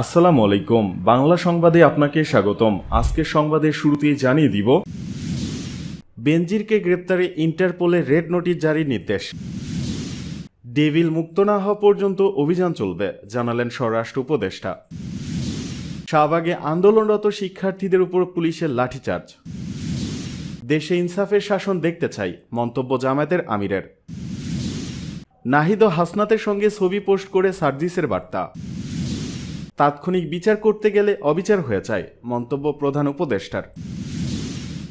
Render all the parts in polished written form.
আসসালামু আলাইকুম। বাংলা সংবাদে আপনাকে স্বাগতম। আজকের সংবাদের শুরুতেই জানিয়ে দিব, বেনজিরকে গ্রেপ্তারে ইন্টারপোলের রেড নোটিশ জারির নির্দেশ। ডেভিল মুক্ত না হওয়া পর্যন্ত অভিযান চলবে, জানালেন স্বরাষ্ট্র উপদেষ্টা। শাহবাগে আন্দোলনরত শিক্ষার্থীদের উপর পুলিশের লাঠিচার্জ। দেশে ইনসাফের শাসন দেখতে চাই, মন্তব্য জামায়াতের আমিরের। নাহিদ ও হাসনাতের সঙ্গে ছবি পোস্ট করে সার্জিসের বার্তা। তাৎক্ষণিক বিচার করতে গেলে অবিচার হয়ে যায়, মন্তব্য প্রধান উপদেষ্টার।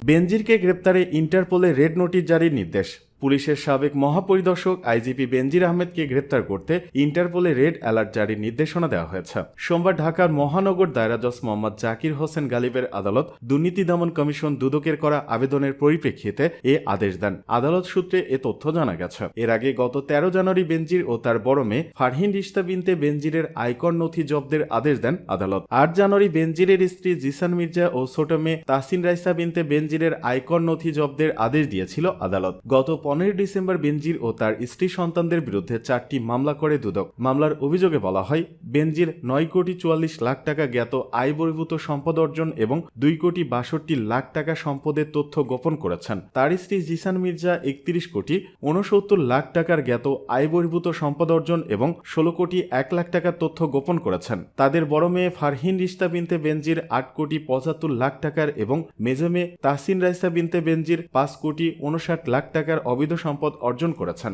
বেনজিরকে গ্রেপ্তারে ইন্টারপোলে রেড নোটিশ জারির নির্দেশ। পুলিশের সাবেক মহাপরিদর্শক আইজিপি বেনজির আহমেদকে গ্রেপ্তার করতে ইন্টারপোলে রেড অ্যালার্ট জারির নির্দেশনা দেওয়া হয়েছে। সোমবার ঢাকার মহানগর দায়রা জজ মোহাম্মদ জাকির হোসেন গালিবের আদালত দুর্নীতি দমন কমিশন দুদকের করা আবেদনের পরিপ্রেক্ষিতে এ আদেশ দেন। আদালত সূত্রে এ তথ্য জানা গেছে। এর আগে গত 13 জানুয়ারি বেনজির ও তার বড় মেয়ে ফারহিন রিশতা বিনতে বেনজিরের আয়কর নথি জব্দের আদেশ দেন আদালত। 8 জানুয়ারি বেনজিরের স্ত্রী জিসান মির্জা ও ছোট মেয়ে তাহসিন রাইসা বিনতে বেনজিরের আয়কর নথি জব্দের আদেশ দিয়েছিল আদালত। গত 15 ডিসেম্বর বেনজির ও তার স্ত্রী সন্তানদের বিরুদ্ধে 4টি মামলা করে দুদক। মামলার অভিযোগে বলা হয়, বেনজির 9,44,00,000 টাকা জ্ঞাত আয় বহির্ভূত সম্পদ অর্জন এবং 2,62,00,000 টাকা সম্পদের তথ্য গোপন করেছেন। তার স্ত্রী জিসান মির্জা 31,69,70,00,000 টাকার জ্ঞাত আয় বহির্ভূত সম্পদ অর্জন এবং 16,01,00,000 টাকার তথ্য গোপন করেছেন। তাদের বড় মেয়ে ফারহিন রিশতা বিনতে বেনজির 8,75,00,000 টাকার এবং মেজ মেয়ে তাহসিন রাইসা বিনতে বেনজির 5,59,00,000 টাকার অবৈধ সম্পদ অর্জন করেছেন।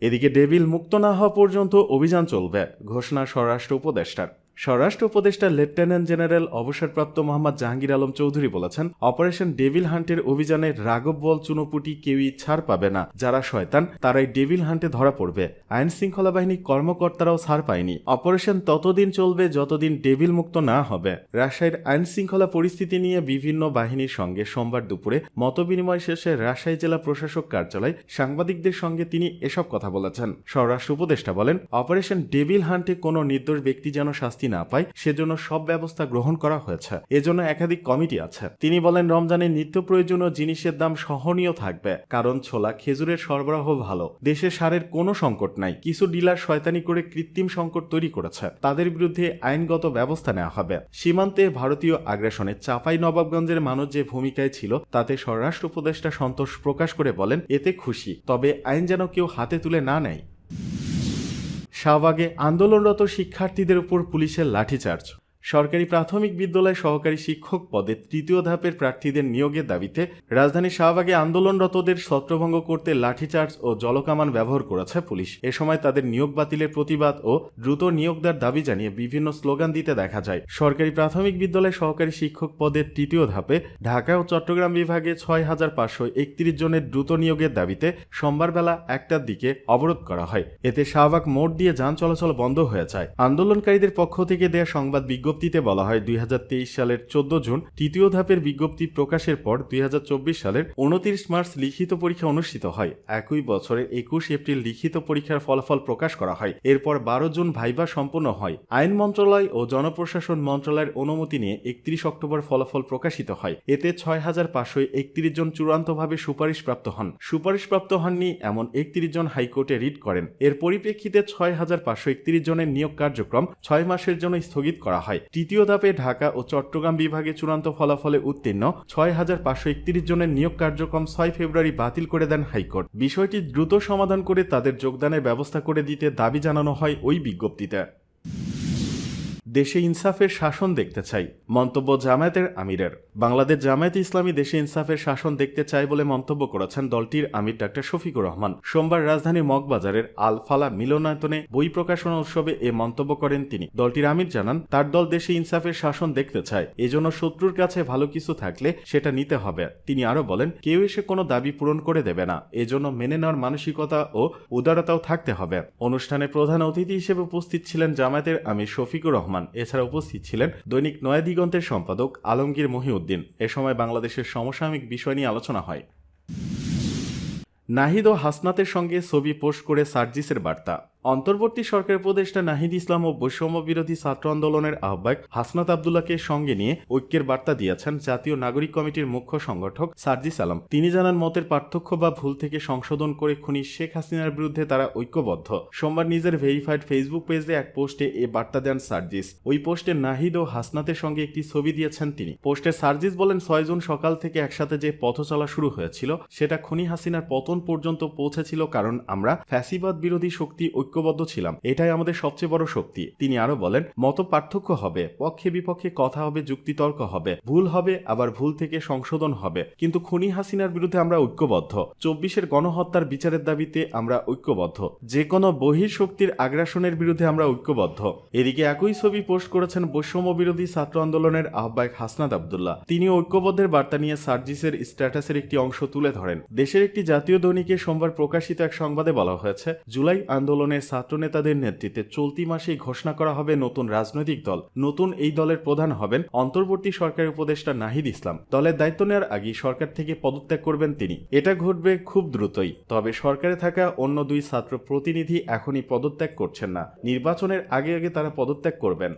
এদিকে ডেভিল মুক্ত না হওয়া পর্যন্ত অভিযান চলবে, ঘোষণা স্বরাষ্ট্র উপদেষ্টার। স্বরাষ্ট্র উপদেষ্টা লেফটেন্যান্ট জেনারেল অবসরপ্রাপ্ত মোহাম্মদ জাহাঙ্গীর আলম চৌধুরী বলেছেন, অপারেশন ডেভিল হান্টের অভিযানে রাঘব বল চুনোপুটি কেউই ছাড় পাবে না। যারা শয়তান তারাই ডেভিল হান্টে ধরা পড়বে। আইন শৃঙ্খলা বাহিনী কর্মকর্তারাও ছাড় পায়নি। অপারেশন ততদিন চলবে যতদিন ডেভিল মুক্ত না হবে। রাজশাহীর আইন শৃঙ্খলা পরিস্থিতি নিয়ে বিভিন্ন বাহিনীর সঙ্গে সোমবার দুপুরে মতবিনিময় শেষে রাজশাহী জেলা প্রশাসক কার্যালয় সাংবাদিকদের সঙ্গে তিনি এসব কথা বলেছেন। স্বরাষ্ট্র উপদেষ্টা বলেন, অপারেশন ডেভিল হান্টে কোনো নির্দোষ ব্যক্তি যেন শাস্তি না পায় সেজন্য সব ব্যবস্থা গ্রহণ করা হয়েছে। এজন্য একাধিক কমিটি আছে। তিনি বলেন, রমজানে নিত্য প্রয়োজনীয় জিনিসের দাম সহনীয় থাকবে, কারণ ছোলা খেজুরের সরবরাহ ভালো। দেশে সারের কোনো সংকট নাই। কিছু ডিলার শয়তানি করে কৃত্রিম সংকট তৈরি করেছে, তাদের বিরুদ্ধে আইনগত ব্যবস্থা নেওয়া হবে। সীমান্তে ভারতীয় আগ্রাসনে চাঁপাই নবাবগঞ্জের মানুষ যে ভূমিকায় ছিল তাতে স্বরাষ্ট্র উপদেষ্টা সন্তোষ প্রকাশ করে বলেন, এতে খুশি, তবে আইন যেন কেউ হাতে তুলে না নেয়। শাহবাগে আন্দোলনরত শিক্ষার্থীদের উপর পুলিশের লাঠিচার্জ। সরকারি প্রাথমিক বিদ্যালয় সহকারী শিক্ষক পদে 3য় ধাপের প্রার্থীদের নিয়োগের দাবিতে রাজধানী শাহবাগে আন্দোলনরতদের ছত্রভঙ্গ করতে লাঠিচার্জ ও জলকামান ব্যবহার করেছে পুলিশ। এ সময় তাদের নিয়োগ বাতিলের প্রতিবাদ ও দ্রুত নিয়োগ দেওয়ার দাবি জানিয়ে বিভিন্ন স্লোগান দিতে দেখা যায়। সরকারি প্রাথমিক বিদ্যালয় সহকারী শিক্ষক পদের 3য় ধাপে ঢাকা ও চট্টগ্রাম বিভাগে 6,531 জনের দ্রুত নিয়োগের দাবিতে সোমবার বেলা 1টার দিকে অবরোধ করা হয়। এতে শাহবাগ মোড় দিয়ে যান চলাচল বন্ধ হয়ে যায়। আন্দোলনকারীদের পক্ষ থেকে দেয়া সংবাদ বিজ্ঞপ্তিতে বলা হয়, 2023 সালের 14 জুন 3য় ধাপের বিজ্ঞপ্তি প্রকাশের পর 2024 সালের 29 মার্চ লিখিত পরীক্ষা অনুষ্ঠিত হয়। একই বছরের 21 এপ্রিল লিখিত পরীক্ষার ফলাফল প্রকাশ করা হয়। এরপর 12 জুন ভাইভা সম্পন্ন হয়। আইন মন্ত্রণালয় ও জনপ্রশাসন মন্ত্রণালয়ের অনুমতি নিয়ে 31 অক্টোবর ফলাফল প্রকাশিত হয়। এতে 6,531 জন চূড়ান্তভাবে সুপারিশপ্রাপ্ত হন। সুপারিশপ্রাপ্ত হননি এমন 31 জন হাইকোর্টে রিট করেন। এর পরিপ্রেক্ষিতে 6,531 জনের নিয়োগ কার্যক্রম 6 মাসের জন্য স্থগিত করা হয়। 3য় ধাপে ঢাকা ও চট্টগ্রাম বিভাগে চূড়ান্ত ফলাফলে উত্তীর্ণ 6,531 জনের নিয়োগ কার্যক্রম 6 ফেব্রুয়ারি বাতিল করে দেন হাইকোর্ট। বিষয়টি দ্রুত সমাধান করে তাদের যোগদানের ব্যবস্থা করে দিতে দাবি জানানো হয় ওই বিজ্ঞপ্তিতে। দেশে ইনসাফের শাসন দেখতে চাই, মন্তব্য জামায়াতের আমিরের। বাংলাদেশ জামায়াতে ইসলামী দেশে ইনসাফের শাসন দেখতে চায় বলে মন্তব্য করেছেন দলটির আমির ডাক্তার শফিকুর রহমান। সোমবার রাজধানীর মগবাজারের আল ফালা মিলনায়তনে বই প্রকাশনা উৎসবে এ মন্তব্য করেন তিনি। দলটির আমির জানান, তার দল দেশে ইনসাফের শাসন দেখতে চায়, এজন্য শত্রুর কাছে ভালো কিছু থাকলে সেটা নিতে হবে। তিনি আরো বলেন, কেউ এসে কোনো দাবি পূরণ করে দেবে না, এজন্য মেনে নেওয়ার মানসিকতা ও উদারতাও থাকতে হবে। অনুষ্ঠানে প্রধান অতিথি হিসেবে উপস্থিত ছিলেন জামায়াতের আমির শফিকুর রহমান। এছাড়া উপস্থিত ছিলেন দৈনিক নয়া দিগন্তের সম্পাদক আলমগীর মহিউদ্দিন। এ সময় বাংলাদেশের সমসাময়িক বিষয় নিয়ে আলোচনা হয়। নাহিদ ও হাসনাতের সঙ্গে ছবি পোস্ট করে সার্জিসের বার্তা। অন্তর্বর্তী সরকার উপদেষ্টা নাহিদ ইসলাম ও বৈষম্য বিরোধী ছাত্র আন্দোলনের আহ্বায়ক হাসনাত আব্দুল্লাহকে সঙ্গে নিয়ে ঐক্যের বার্তা দিয়েছেন জাতীয় নাগরিক কমিটির মুখ্য সংগঠক সার্জিস আলম। তিনি জানান, মতের পার্থক্য বা ভুল থেকে সংশোধন করে খুনি শেখ হাসিনার বিরুদ্ধে তারা ঐক্যবদ্ধ। সোমবার নিজের ভেরিফাইড ফেসবুক পেজে এক পোস্টে এ বার্তা দেন সার্জিস। ওই পোস্টে নাহিদ ও হাসনাতের সঙ্গে একটি ছবি দিয়েছেন তিনি। পোস্টে সার্জিস বলেন, 6 জুন সকাল থেকে একসাথে যে পথ চলা শুরু হয়েছিল সেটা খুনি হাসিনার পতন পর্যন্ত পৌঁছেছিল, কারণ আমরা ফ্যাসিবাদ বিরোধী শক্তি ঐক্যবদ্ধ ছিলাম। এটাই আমাদের সবচেয়ে বড় শক্তি। তিনি আরো বলেন, মত পার্থক্য হবে, পক্ষে বিপক্ষে কথা হবে, যুক্তিতর্ক হবে, ভুল হবে, আবার ভুল থেকে সংশোধন হবে, কিন্তু খুনি হাসিনার বিরুদ্ধে আমরা ঐক্যবদ্ধ। 24-এর গণহত্যার বিচারের দাবিতে আমরা ঐক্যবদ্ধ। যে কোনো বহিঃশক্তির আগ্রাসনের বিরুদ্ধে আমরা ঐক্যবদ্ধ। এদিকে একই ছবি পোস্ট করেছেন বৈষম্য বিরোধী ছাত্র আন্দোলনের আহ্বায়ক হাসনাত আব্দুল্লাহ। তিনি ঐক্যবদ্ধের বার্তা নিয়ে সার্জিসের স্ট্যাটাসের একটি অংশ তুলে ধরেন। দেশের একটি জাতীয় দৈনিকে সোমবার প্রকাশিত এক সংবাদে বলা হয়েছে, জুলাই আন্দোলনের ছাত্র নেতাদের নেতৃত্বে চলতি মাসেই ঘোষণা করা হবে নতুন রাজনৈতিক দল। নতুন এই দলের প্রধান হবেন অন্তর্বর্তী সরকারের উপদেষ্টা নাহিদ ইসলাম। দলের দায়িত্ব নেওয়ার আগেই সরকার থেকে পদত্যাগ করবেন তিনি। এটা ঘটবে খুব দ্রুতই। তবে সরকারে থাকা অন্য 2 ছাত্র প্রতিনিধি এখনই পদত্যাগ করছেন না। নির্বাচনের আগে আগে তারা পদত্যাগ করবেন।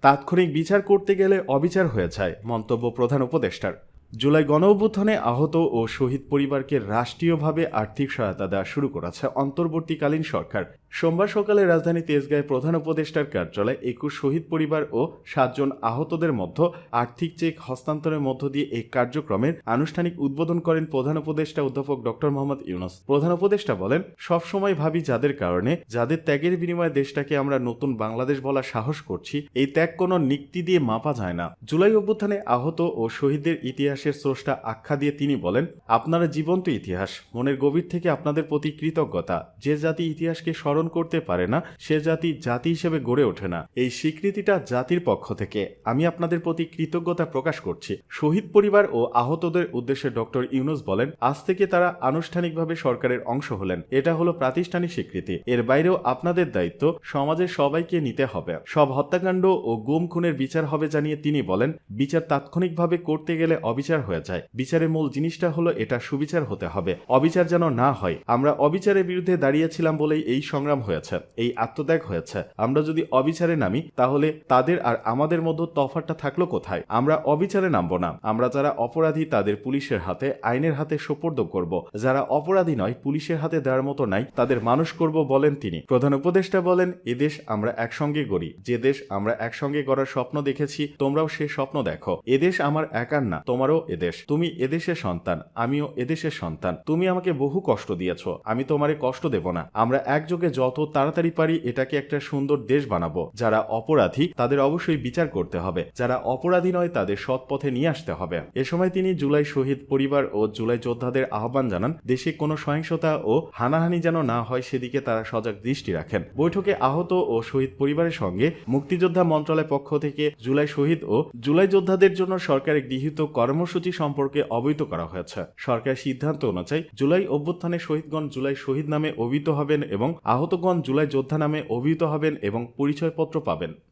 তাৎক্ষণিক বিচার করতে গেলে অবিচার হয়ে যায়, মন্তব্য প্রধান উপদেষ্টার। জুলাই গণঅভ্যুত্থানে আহত ও শহীদ পরিবারকে রাষ্ট্রীয়ভাবে আর্থিক সহায়তা দেওয়া শুরু করেছে অন্তর্বর্তীকালীন সরকার। সোমবার সকালে রাজধানী তেজগাঁয়ে প্রধান উপদেষ্টার কার্যালয়ে 21 শহীদ পরিবার ও 7 জন আহতদের মধ্যে আর্থিক চেক হস্তান্তরের মধ্য দিয়ে এই কার্যক্রমের আনুষ্ঠানিক উদ্বোধন করেন প্রধান উপদেষ্টা অধ্যাপক ডক্টর মোহাম্মদ ইউনূস। প্রধান উপদেষ্টা বলেন, সবসময় ভাবি যাদের কারণে, যাদের ত্যাগের বিনিময়ে দেশটাকে আমরা নতুন বাংলাদেশ বলার সাহস করছি, এই ত্যাগ কোনো নিক্তি দিয়ে মাপা যায় না। জুলাই অভ্যুত্থানে আহত ও শহীদদের ইতিহাসের স্রষ্টা আখ্যা দিয়ে তিনি বলেন, আপনারা জীবন্ত ইতিহাস। মনের গভীর থেকে আপনাদের প্রতি কৃতজ্ঞতা। যে জাতি ইতিহাসকে স্মরণ করতে পারে না সে জাতি জাতি হিসেবে গড়ে ওঠে না। এই স্বীকৃতিটা জাতির পক্ষ থেকে। আমি আপনাদের প্রতি কৃতজ্ঞতা প্রকাশ করছি। শহীদ পরিবার ও আহতদের উদ্দেশ্যে ডক্টর ইউনূস বলেন, আজ থেকে তারা আনুষ্ঠানিকভাবে সরকারের অংশ হলেন। এটা হলো প্রাতিষ্ঠানিক স্বীকৃতি। এর বাইরেও আপনাদের দায়িত্ব সমাজের সবাইকে নিতে হবে। সব হত্যাকাণ্ড ও গুম খুনের বিচার হবে জানিয়ে তিনি বলেন, বিচার তাৎক্ষণিকভাবে করতে গেলে অবিচার হয়ে যায়। বিচারের মূল জিনিসটা হলো এটা সুবিচার হতে হবে, অবিচার যেন না হয়। আমরা অবিচারের বিরুদ্ধে দাঁড়িয়েছিলাম বলেই এই সংগ্রাম হয়েছে, এই আত্মত্যাগ হয়েছে। আমরা যদি অবিচারে নামি তাহলে তাদের আর আমাদের মধ্যে তফাৎটা থাকলো কোথায়? আমরা অবিচারে নামবো না। আমরা যারা অপরাধী তাদের পুলিশের হাতে, আইনের হাতে সোপর্দ করব। যারা অপরাধী নয়, পুলিশের হাতে দেওয়ার মতো নাই, তাদের মানুষ করব বলেন তিনি। প্রধান উপদেষ্টা বলেন, এদেশ আমরা একসঙ্গে গড়ি। যে দেশ আমরা একসঙ্গে গড়ার স্বপ্ন দেখেছি, তোমরাও সে স্বপ্ন দেখো। এদেশ আমার একার না, তোমারও এদেশ। তুমি এদেশের সন্তান, আমিও এদেশের সন্তান। তুমি আমাকে বহু কষ্ট দিয়েছ, আমি তোমারে কষ্ট দেব না। আমরা একযোগে যত তাড়াতাড়ি পারি এটাকে একটা সুন্দর দেশ বানাবো। যারা অপরাধী তাদের অবশ্যই বিচার করতে হবে, যারা অপরাধী নয় তাদের সৎ পথে নিয়ে আসতে হবে। এ সময় তিনি জুলাই শহীদ পরিবার ও জুলাই যোদ্ধাদের আহ্বান জানান, দেশে কোনো সহিংসতা ও হানাহানি যেন না হয় সেদিকে তারা সজাগ দৃষ্টি রাখেন। বৈঠকে আহত ও শহীদ পরিবারের সঙ্গে মুক্তিযোদ্ধা মন্ত্রণালয় পক্ষ থেকে জুলাই শহীদ ও জুলাই যোদ্ধাদের জন্য সরকারের গৃহীত কর্মসূচি সম্পর্কে অবহিত করা হয়েছে। সরকারের সিদ্ধান্ত অনুযায়ী জুলাই অভ্যুত্থানে শহীদগণ জুলাই শহীদ নামে অভিহিত হবেন এবং আহতগণ জুলাই যোদ্ধা নামে অভিহিত হবেন এবং পরিচয়পত্র পাবেন।